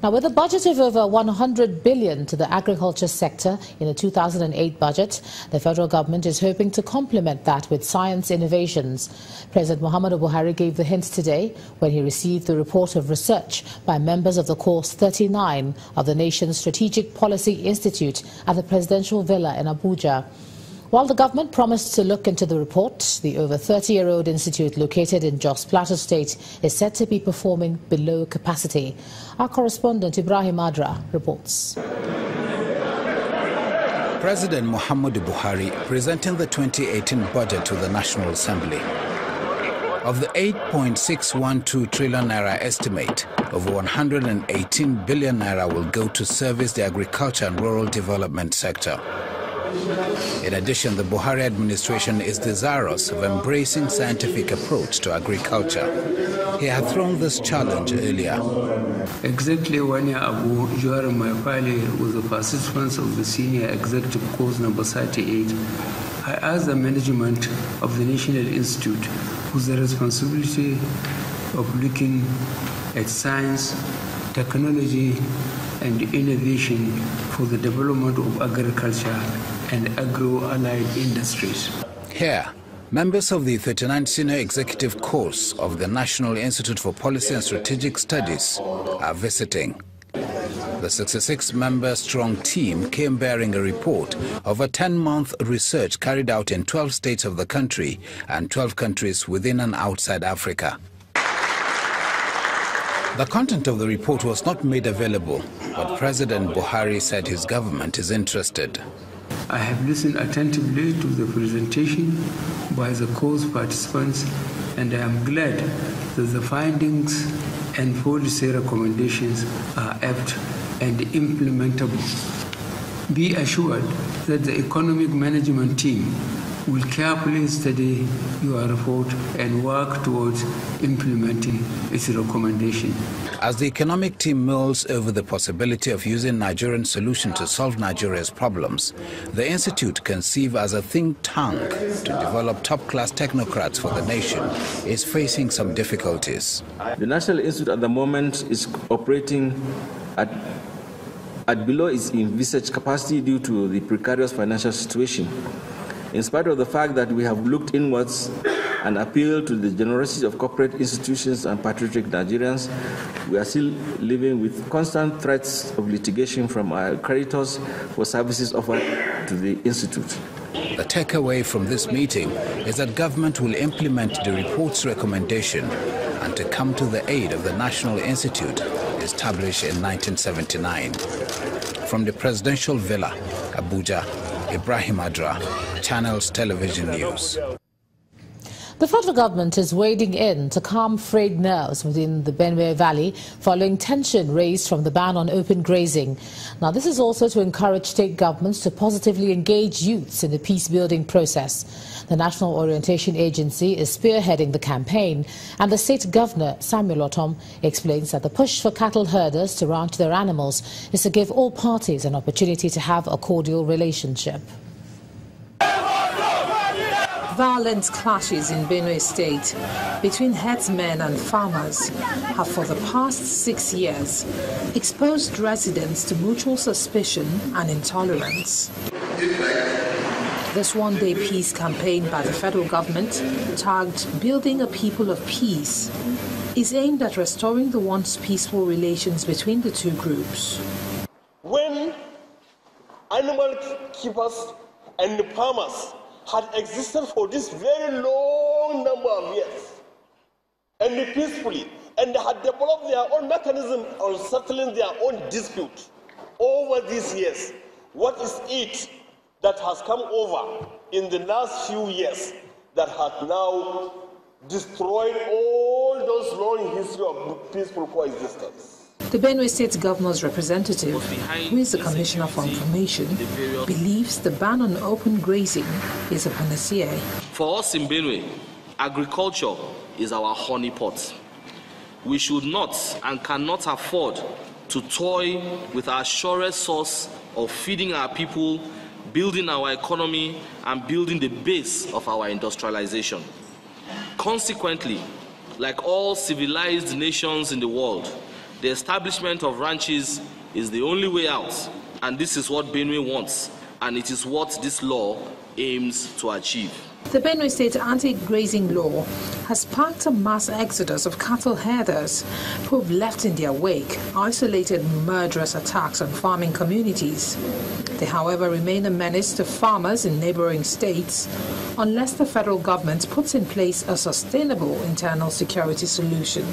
Now, with a budget of over 100 billion to the agriculture sector in the 2008 budget, the federal government is hoping to complement that with science innovations. President Muhammadu Buhari gave the hint today when he received the report of research by members of the course 39 of the nation's Strategic Policy Institute at the Presidential Villa in Abuja. While the government promised to look into the report, the over 30-year-old institute located in Jos Plateau State is said to be performing below capacity. Our correspondent Ibrahim Adra reports. President Muhammadu Buhari presenting the 2018 budget to the National Assembly. Of the 8.612 trillion naira estimate, over 118 billion naira will go to service the agriculture and rural development sector. In addition, the Buhari administration is desirous of embracing scientific approach to agriculture. He had thrown this challenge earlier. Exactly 1 year ago, during my filing with the participants of the senior executive course number 38, I asked the management of the National Institute, whose the responsibility of looking at science, technology, and innovation for the development of agriculture and agro-allied industries. Here, members of the 39th Senior Executive Course of the National Institute for Policy and Strategic Studies are visiting. The 66-member strong team came bearing a report of a 10-month research carried out in 12 states of the country and 12 countries within and outside Africa. The content of the report was not made available, but President Buhari said his government is interested. I have listened attentively to the presentation by the course participants, and I am glad that the findings and policy recommendations are apt and implementable. Be assured that the economic management team will carefully study your report and work towards implementing its recommendation. As the economic team mulls over the possibility of using Nigerian solution to solve Nigeria's problems, the institute, conceived as a think tank to develop top-class technocrats for the nation, is facing some difficulties. The National Institute at the moment is operating at below its envisaged capacity due to the precarious financial situation. In spite of the fact that we have looked inwards and appealed to the generosity of corporate institutions and patriotic Nigerians, we are still living with constant threats of litigation from our creditors for services offered to the institute. The takeaway from this meeting is that government will implement the report's recommendation and to come to the aid of the National Institute established in 1979. From the Presidential Villa, Abuja, Ibrahim Adra, Channels Television News. The federal government is wading in to calm frayed nerves within the Benue Valley following tension raised from the ban on open grazing. Now, this is also to encourage state governments to positively engage youths in the peace-building process. The National Orientation Agency is spearheading the campaign, and the state governor, Samuel Otom, explains that the push for cattle herders to ranch their animals is to give all parties an opportunity to have a cordial relationship. Violent clashes in Benue State between herdsmen and farmers have for the past 6 years exposed residents to mutual suspicion and intolerance. This one-day peace campaign by the federal government, tagged Building a People of Peace, is aimed at restoring the once peaceful relations between the two groups. When animal keepers and farmers had existed for this very long number of years, and peacefully, and had developed their own mechanism on settling their own dispute over these years, what is it that has come over in the last few years that has now destroyed all those long history of peaceful coexistence? The Benue State Governor's representative, who is the Commissioner for Information, believes the ban on open grazing is a panacea. For us in Benue, agriculture is our honeypot. We should not and cannot afford to toy with our surest source of feeding our people, building our economy, and building the base of our industrialization. Consequently, like all civilized nations in the world, The establishment of ranches is the only way out, and this is what Benue wants, and it is what this law aims to achieve. The Benue State anti-grazing law has sparked a mass exodus of cattle herders who have left in their wake isolated murderous attacks on farming communities. They, however, remain a menace to farmers in neighboring states unless the federal government puts in place a sustainable internal security solution.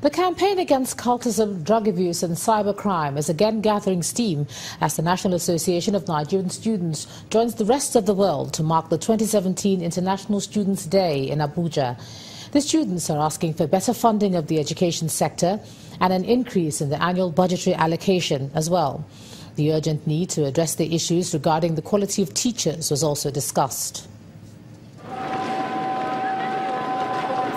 The campaign against cultism, drug abuse and cybercrime is again gathering steam as the National Association of Nigerian Students joins the rest of the world to mark the 2017 International Students' Day in Abuja. The students are asking for better funding of the education sector and an increase in the annual budgetary allocation as well. The urgent need to address the issues regarding the quality of teachers was also discussed.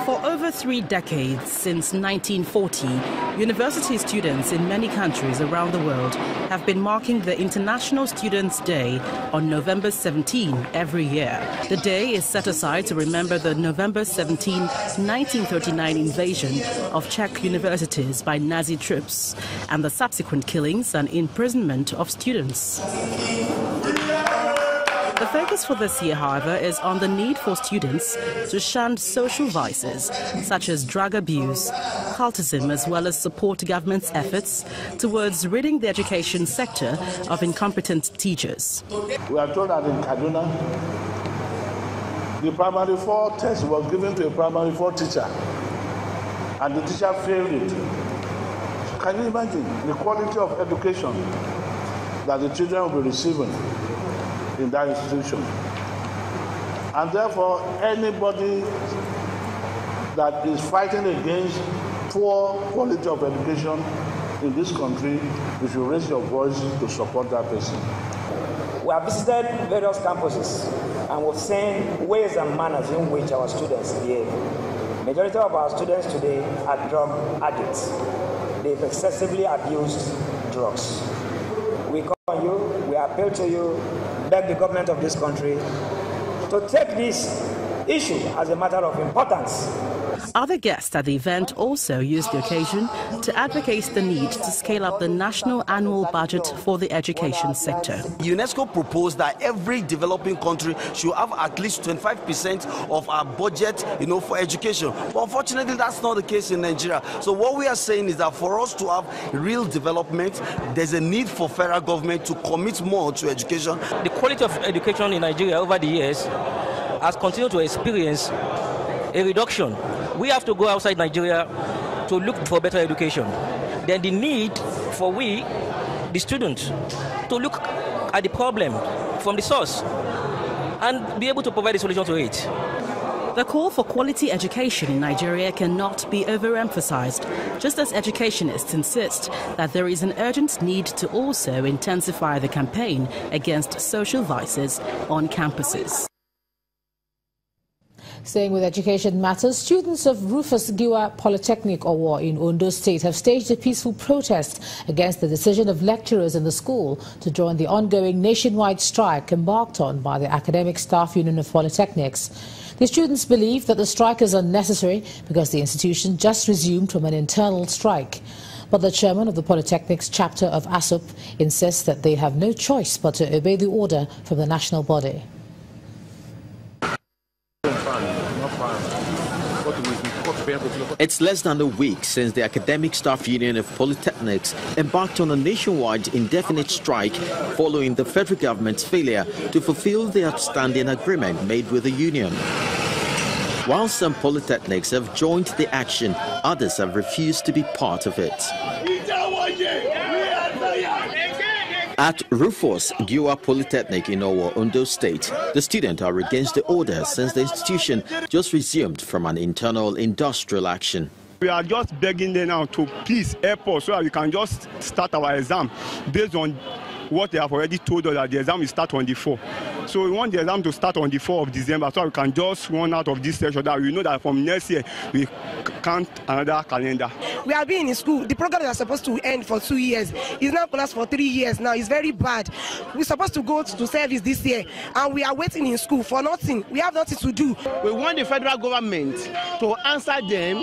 For over 3 decades, since 1940, university students in many countries around the world have been marking the International Students' Day on November 17 every year. The day is set aside to remember the November 17, 1939 invasion of Czech universities by Nazi troops and the subsequent killings and imprisonment of students. The focus for this year, however, is on the need for students to shun social vices such as drug abuse, cultism, as well as support government's efforts towards ridding the education sector of incompetent teachers. We are told that in Kaduna, the primary 4 test was given to a primary 4 teacher, and the teacher failed it. So can you imagine the quality of education that the children will be receiving in that institution? And therefore, anybody that is fighting against poor quality of education in this country, you should raise your voice to support that person. We have visited various campuses and we've seen ways and manners in which our students behave. Majority of our students today are drug addicts. They've excessively abused drugs. We call on you, we appeal to you, beg the government of this country to take this issue as a matter of importance. Other guests at the event also used the occasion to advocate the need to scale up the national annual budget for the education sector. UNESCO proposed that every developing country should have at least 25% of our budget, for education. But unfortunately, that's not the case in Nigeria. So what we are saying is that for us to have real development, there's a need for federal government to commit more to education. The quality of education in Nigeria over the years has continued to experience a reduction. We have to go outside Nigeria to look for better education. Then the need for we, the students, to look at the problem from the source and be able to provide a solution to it. The call for quality education in Nigeria cannot be overemphasized, just as educationists insist that there is an urgent need to also intensify the campaign against social vices on campuses. Staying with education matters, students of Rufus Giwa Polytechnic Owo in Ondo State have staged a peaceful protest against the decision of lecturers in the school to join the ongoing nationwide strike embarked on by the Academic Staff Union of Polytechnics. The students believe that the strike is unnecessary because the institution just resumed from an internal strike. But the chairman of the Polytechnics chapter of ASUP insists that they have no choice but to obey the order from the national body. It's less than a week since the Academic Staff Union of Polytechnics embarked on a nationwide indefinite strike following the federal government's failure to fulfill the outstanding agreement made with the union. While some polytechnics have joined the action, others have refused to be part of it. At Rufus Giwa Polytechnic in Owo, Ondo State, the students are against the order since the institution just resumed from an internal industrial action. We are just begging them now to please help us so that we can just start our exam based on what they have already told us that the exam will start on the 4th. So we want the exam to start on the 4th of December so we can just run out of this session that we know that from next year we count another calendar. We have been in school. The program is supposed to end for 2 years. It's now going to last for 3 years now. It's very bad. We're supposed to go to service this year, and we are waiting in school for nothing. We have nothing to do. We want the federal government to answer them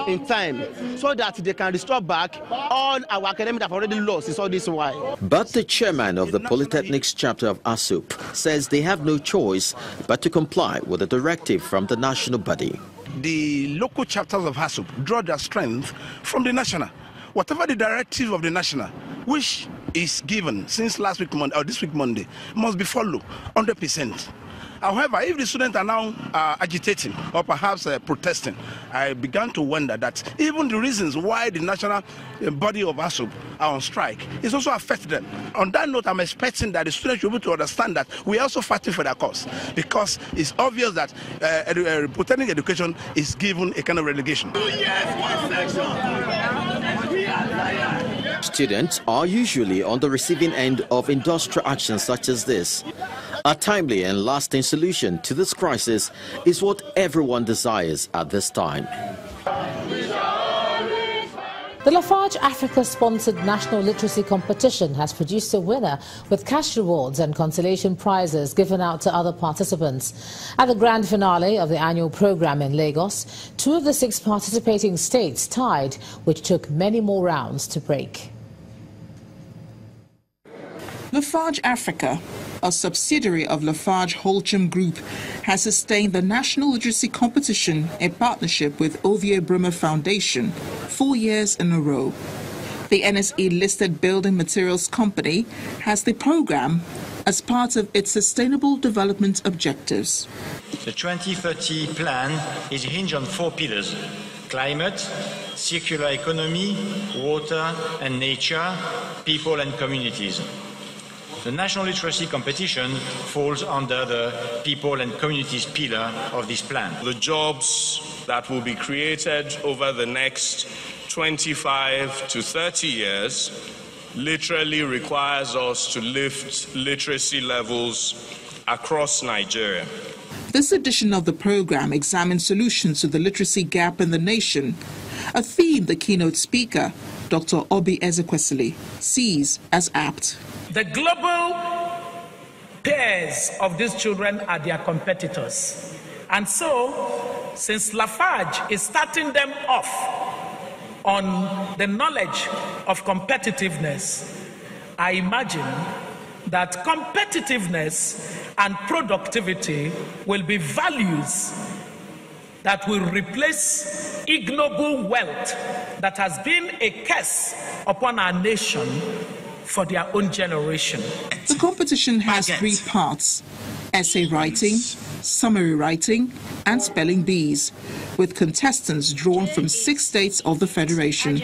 in time so that they can restore back all our academics have already lost. It's all this while. But the chairman of the Polytechnics chapter of ASUP says they have no choice but to comply with a directive from the national body. The local chapters of ASUP draw their strength from the national. Whatever the directive of the national, which is given since last week Monday or this week Monday, must be followed 100%. However, if the students are now agitating or perhaps protesting, I began to wonder that even the reasons why the national body of ASUP are on strike is also affecting them. On that note, I'm expecting that the students will be able to understand that we are also fighting for their cause, because it's obvious that polytechnic education is given a kind of relegation. Students are usually on the receiving end of industrial actions such as this. A timely and lasting solution to this crisis is what everyone desires at this time. The Lafarge Africa-sponsored National Literacy Competition has produced a winner with cash rewards and consolation prizes given out to other participants. At the grand finale of the annual program in Lagos, 2 of the 6 participating states tied, which took many more rounds to break. Lafarge Africa, a subsidiary of Lafarge Holcim Group, has sustained the National Literacy Competition in partnership with Ovie Brummer Foundation 4 years in a row. The NSE-listed building materials company has the program as part of its sustainable development objectives. The 2030 plan is hinged on 4 pillars: climate, circular economy, water and nature, people and communities. The National Literacy Competition falls under the people and communities pillar of this plan. The jobs that will be created over the next 25 to 30 years literally requires us to lift literacy levels across Nigeria. This edition of the program examines solutions to the literacy gap in the nation, a theme the keynote speaker, Dr. Obi Ezekwesili, sees as apt. The global peers of these children are their competitors. And so, since Lafarge is starting them off on the knowledge of competitiveness, I imagine that competitiveness and productivity will be values that will replace ignoble wealth that has been a curse upon our nation for their own generation. The competition has 3 parts: essay writing, summary writing, and spelling bees, with contestants drawn from 6 states of the Federation.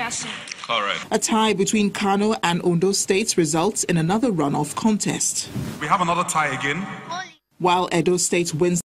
Correct. A tie between Kano and Ondo states results in another runoff contest. We have another tie again. While Edo State wins